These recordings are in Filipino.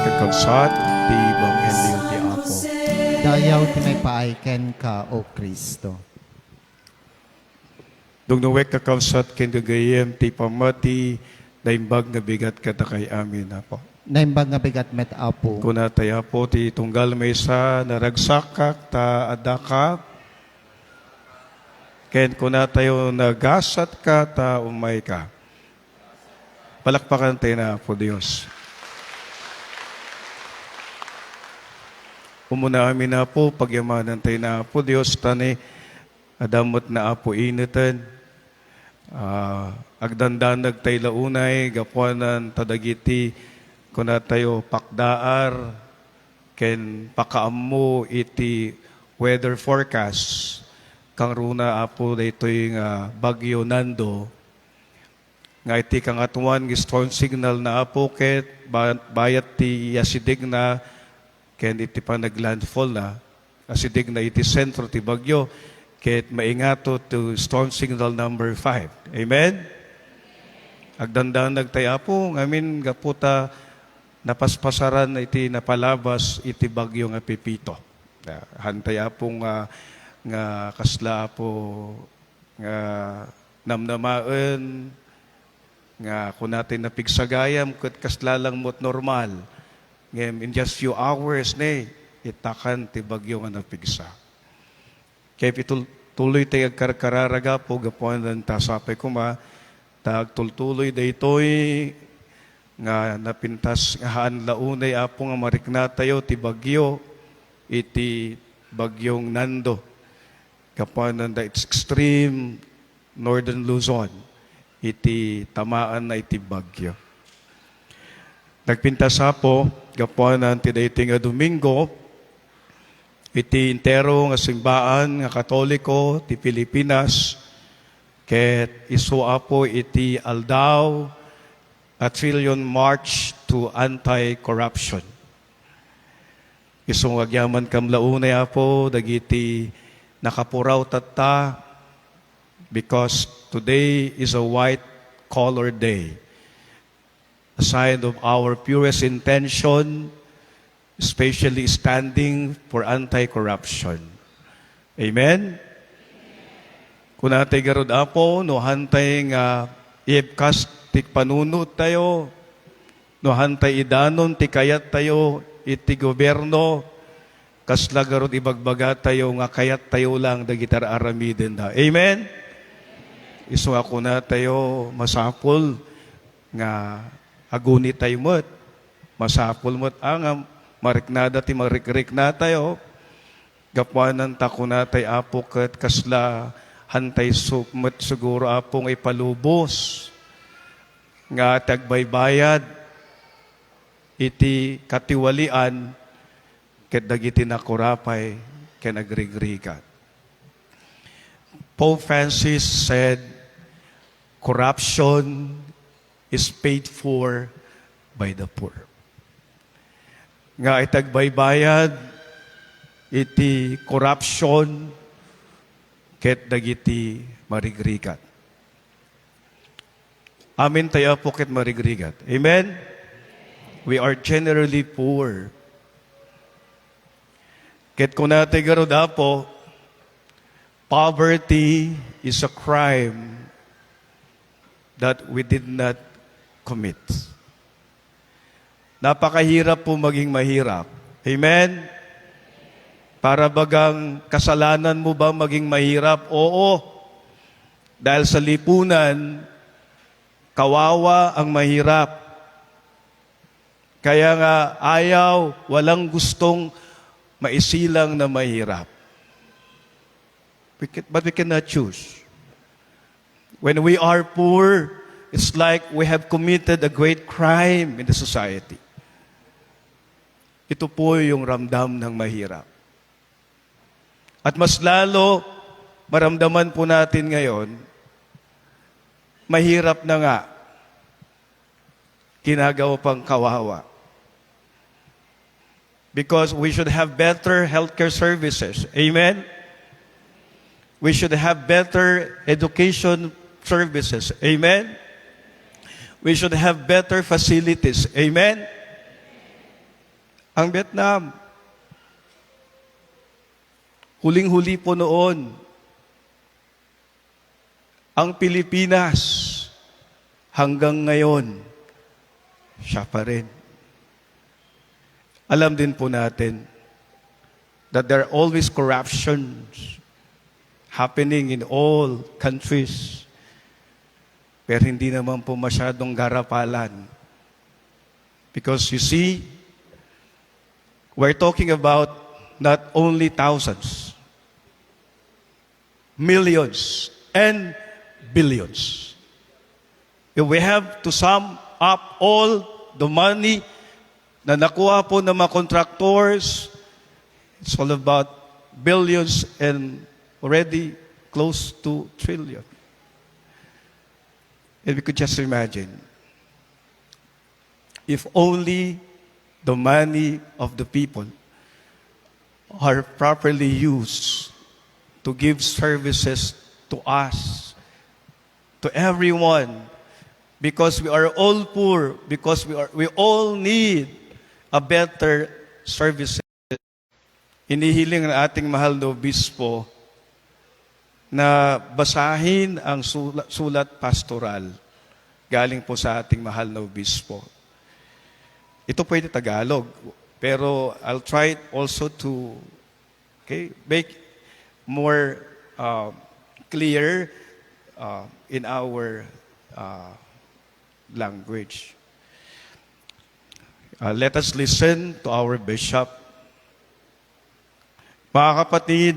kakabsat, ti Ebanghelyo ti Apo. Dayaw ti may paaiken ka, O Kristo. Dugnuwek kakabsat ken gagayem ti pamati, daimbag nga bigat kada kay amin Apo. Naimbag nga bigat met apo. Kuna tayo po ti tunggal maysa naragsakak ta adaka. Ken kuna tayo nagasat ka ta umay ka. Palakpakan tayo na po Diyos. Umuna amin na po, pagyamanan tayo na po Diyos, tani adamot na apo initan. Agdandanag tayo launay, gapuanan tadagiti, kuna tayo pakdaar, ken pakaammo iti weather forecast, kang runa apo daytoy nga bagyo Nando, nga iti kang atuan strong signal na apo ket bayat ti yasidig na ken iti pa naglandfall na asidig na iti sentro ti bagyo ket maingato to storm signal number 5. Amen? Agdandanag tayo apo ngamin gaputa napaspasaran iti napalabas iti bagyo nga Pepito. Hantay apong nga kasla po nga namnamaen nga kung natin napigsagayam ket kasla lang mo't normal. Ngem in just few hours ne itakan ti bagyo nga napigsa. Kaya tuloy tayo agkarkararaga po gapuan ng tasapay kuma tagtultuloy daytoy nga napintas nga haan launay apo nga marikna tayo ti bagyo iti bagyong Nando kapuan ng extreme northern Luzon iti tamaan na iti bagyo. Nagpintas po gapuan ng tidayting nga Domingo iti intero nga simbaan nga Katoliko ti Pilipinas ket isu apo iti aldaw a trillion march to anti-corruption. Isong agyaman kam launay apo dagiti nakapuraw tatta because today is a white collar day. A sign of our purest intention, especially standing for anti-corruption. Amen? Kung natay garod apo, no hantay nga iebkas tik panunot tayo, no hantay idanon ti kayat tayo, iti gobyerno, kasla garod ibagbaga tayo nga kayat tayo lang dagitar aramiden da. Amen? Iso ako na tayo masapol nga aguni tayo mo't, masapol mo't ang mariknada ti marikrik na tayo, gapuanan tako na tayo apo ket kasla hantay sukmat siguro apong ipalubos nga tagbaybayad iti katiwalian ket dagiti nakurapay ken agrigrigat. Pope Francis said, corruption is paid for by the poor. Nga itagbaybayad iti corruption ket dagiti marigrigat. Amin tayo po ket marigrigat. Amen? We are generally poor. Ket kung natay garod po, poverty is a crime that we did not commit. Napakahirap po maging mahirap. Amen? Para bagang kasalanan mo ba maging mahirap? Oo. Dahil sa lipunan, kawawa ang mahirap. Kaya nga ayaw, walang gustong maisilang na mahirap. But we cannot choose. When we are poor, it's like we have committed a great crime in the society. Ito po yung ramdam ng mahirap. At mas lalo, maramdaman po natin ngayon, mahirap na nga, ginagawa pang kawawa. Because we should have better healthcare services. Amen? We should have better education services. Amen? We should have better facilities. Amen? Ang Vietnam, huling-huli po noon, ang Pilipinas, hanggang ngayon, siya pa rin. Alam din po natin that there are always corruptions happening in all countries. Pero hindi naman po masyadong garapalan. Because you see, we're talking about not only thousands, millions, and billions. If we have to sum up all the money na nakuha po ng mga contractors, it's all about billions and already close to trillion. And we could just imagine, if only the money of the people are properly used to give services to us, to everyone, because we are all poor, because we all need a better service. Inihiling ng ating mahal na obispo na basahin ang sulat pastoral galing po sa ating mahal na obispo. Ito pwede Tagalog, pero I'll try also to make more clear in our language. Let us listen to our bishop. Mga kapatid,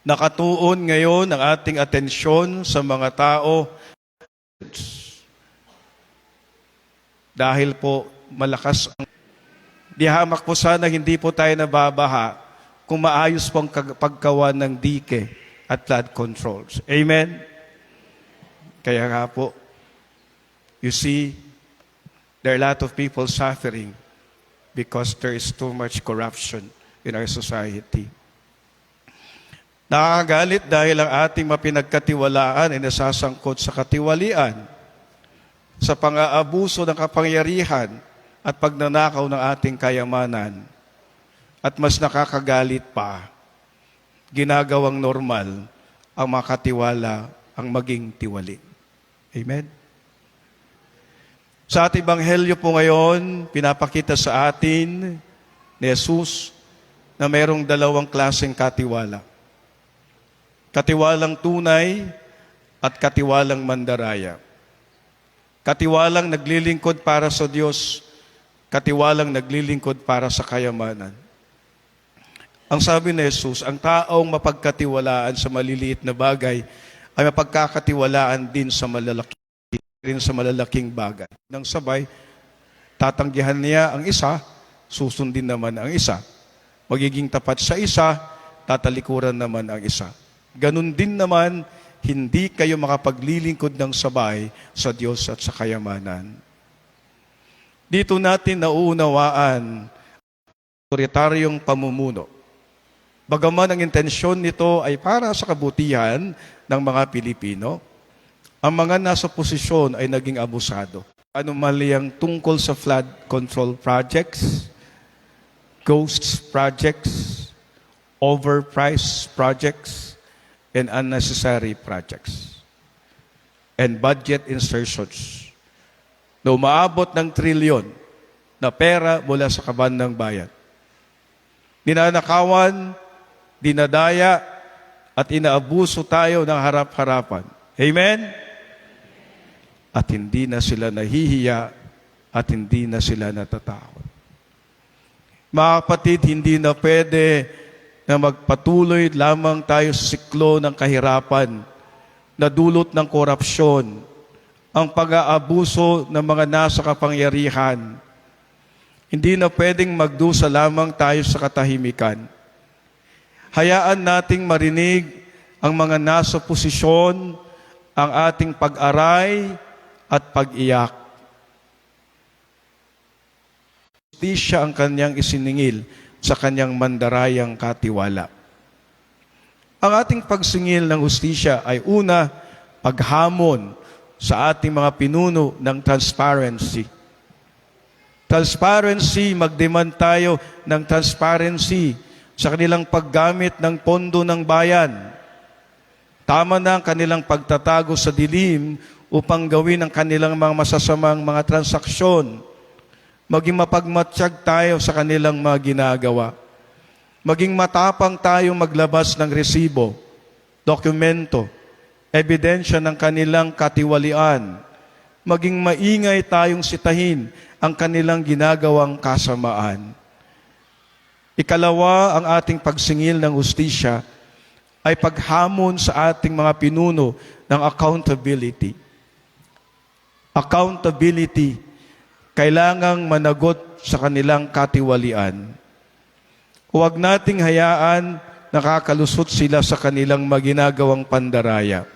nakatuon ngayon ang ating atensyon sa mga tao dahil po malakas ang dihamak po sana hindi po tayo nababaha kung maayos po ang paggawa ng dike at flood controls. Amen? Kaya nga po, you see, there are a lot of people suffering because there is too much corruption in our society. Nakakagalit dahil ang ating mapinagkatiwalaan ay nasasangkot sa katiwalian, sa pang-aabuso ng kapangyarihan at pagnanakaw ng ating kayamanan. At mas nakakagalit pa, ginagawang normal ang makatiwala ang maging tiwali. Amen? Sa ating Ebanghelyo po ngayon, pinapakita sa atin ni Jesus na mayroong dalawang klaseng katiwala. Katiwalang tunay at katiwalang mandaraya. Katiwalang naglilingkod para sa Diyos, katiwalang naglilingkod para sa kayamanan. Ang sabi ni Jesus, ang taong mapagkatiwalaan sa maliliit na bagay ay mapagkakatiwalaan din sa malalaking bagay. Nang sabay, tatanggihan niya ang isa, susundin naman ang isa. Magiging tapat sa isa, tatalikuran naman ang isa. Ganun din naman, hindi kayo makapaglilingkod ng sabay sa Diyos at sa kayamanan. Dito natin nauunawaan autoritaryong pamumuno. Bagaman ang intensyon nito ay para sa kabutihan ng mga Pilipino, ang mga nasa posisyon ay naging abusado. Anomalyang tungkol sa flood control projects, ghost projects, overpriced projects, and unnecessary projects. And budget insertions na umaabot ng trilyon na pera mula sa kaban ng bayan. Ninanakawan, dinadaya, at inaabuso tayo ng harap-harapan. Amen? At hindi na sila nahihiya at hindi na sila natatakot. Mga kapatid, hindi na pwede na magpatuloy lamang tayo sa siklo ng kahirapan na dulot ng korupsyon, ang pag-aabuso ng mga nasa kapangyarihan. Hindi na pwedeng magdusa lamang tayo sa katahimikan. Hayaan nating marinig ang mga nasa posisyon, ang ating pag-aray at pag-iyak. Justisya ang kanyang isiningil sa kanyang mandarayang katiwala. Ang ating pagsingil ng hustisya ay una, paghamon sa ating mga pinuno ng transparency. Transparency, mag-demand tayo ng transparency sa kanilang paggamit ng pondo ng bayan. Tama na ang kanilang pagtatago sa dilim upang gawin ang kanilang mga masasamang mga transaksyon. Maging mapagmatsyag tayo sa kanilang mga ginagawa. Maging matapang tayong maglabas ng resibo, dokumento, ebidensya ng kanilang katiwalian. Maging maingay tayong sitahin ang kanilang ginagawang kasamaan. Ikalawa, ang ating pagsingil ng hustisya ay paghamon sa ating mga pinuno ng accountability. Accountability, kailangang managot sa kanilang katiwalian. Huwag nating hayaan nakakalusot sila sa kanilang maginagawang pandaraya.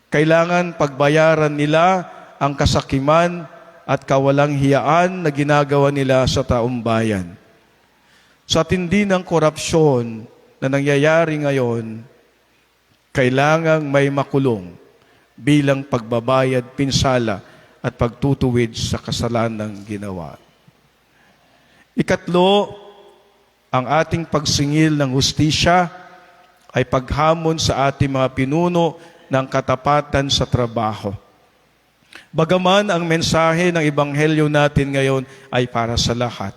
Kailangan pagbayaran nila ang kasakiman at kawalang hiyaan na ginagawa nila sa taong bayan. Sa tindi ng korupsyon na nangyayari ngayon, kailangang may makulong bilang pagbabayad, pinsala at pagtutuwid sa kasalanang ginawa. Ikatlo, ang ating pagsingil ng hustisya ay paghamon sa ating mga pinuno ng katapatan sa trabaho. Bagaman ang mensahe ng Ebanghelyo natin ngayon ay para sa lahat,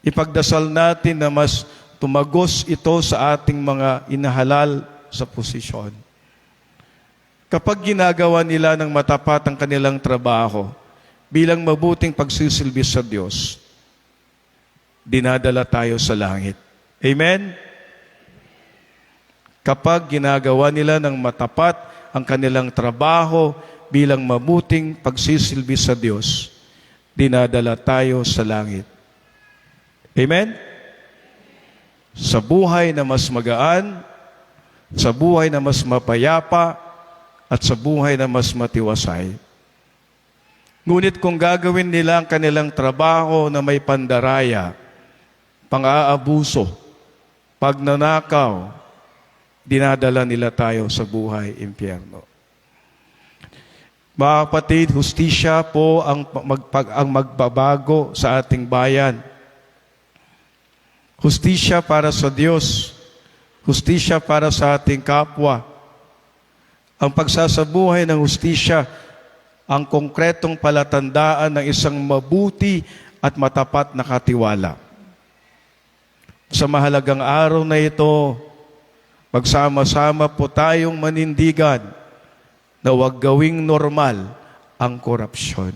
ipagdasal natin na mas tumagos ito sa ating mga inahalal sa posisyon. Kapag ginagawa nila ng matapat ang kanilang trabaho bilang mabuting pagsisilbi sa Diyos, dinadala tayo sa langit. Amen? Kapag ginagawa nila ng matapat ang kanilang trabaho bilang mabuting pagsisilbi sa Diyos, dinadala tayo sa langit. Amen? Sa buhay na mas magaan, sa buhay na mas mapayapa, at sa buhay na mas matiwasay. Ngunit kung gagawin nila ang kanilang trabaho na may pandaraya, pang-aabuso, pagnanakaw, dinadala nila tayo sa buhay impyerno. Mga kapatid, hustisya po ang magbabago sa ating bayan. Hustisya para sa Diyos. Hustisya para sa ating kapwa. Ang pagsasabuhay ng hustisya, ang konkretong palatandaan ng isang mabuti at matapat na katiwala. Sa mahalagang araw na ito, magsama-sama po tayong manindigan na huwag gawing normal ang korupsyon.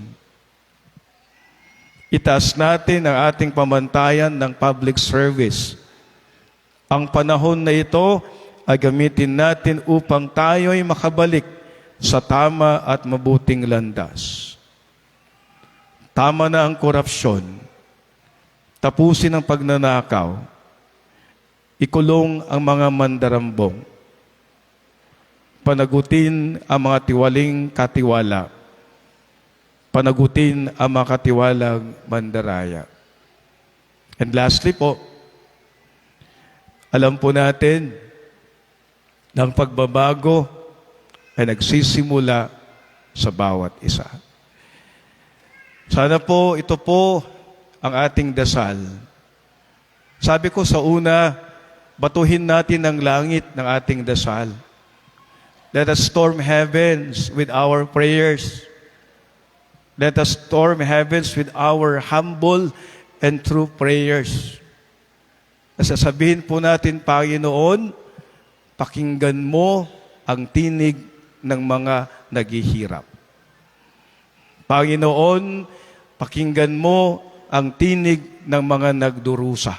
Itaas natin ang ating pamantayan ng public service. Ang panahon na ito ay gamitin natin upang tayo'y makabalik sa tama at mabuting landas. Tama na ang korupsyon. Tapusin ang pagnanakaw. Ikulong ang mga mandarambong. Panagutin ang mga tiwaling katiwala. Panagutin ang mga katiwalang mandaraya. And lastly po, alam po natin ng pagbabago ay nagsisimula sa bawat isa. Sana po, ito po ang ating dasal. Sabi ko sa una, batuhin natin ang langit ng ating dasal. Let us storm heavens with our prayers. Let us storm heavens with our humble and true prayers. Sasabihin po natin, Panginoon, pakinggan mo ang tinig ng mga naghihirap. Panginoon, pakinggan mo ang tinig ng mga nagdurusa.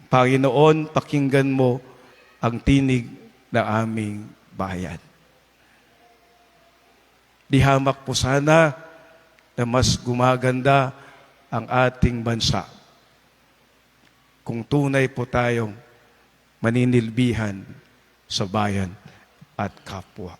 Panginoon, pakinggan mo ang tinig ng aming bayan. Dihamak po sana na mas gumaganda ang ating bansa kung tunay po tayong maninilbihan sa bayan at kapwa.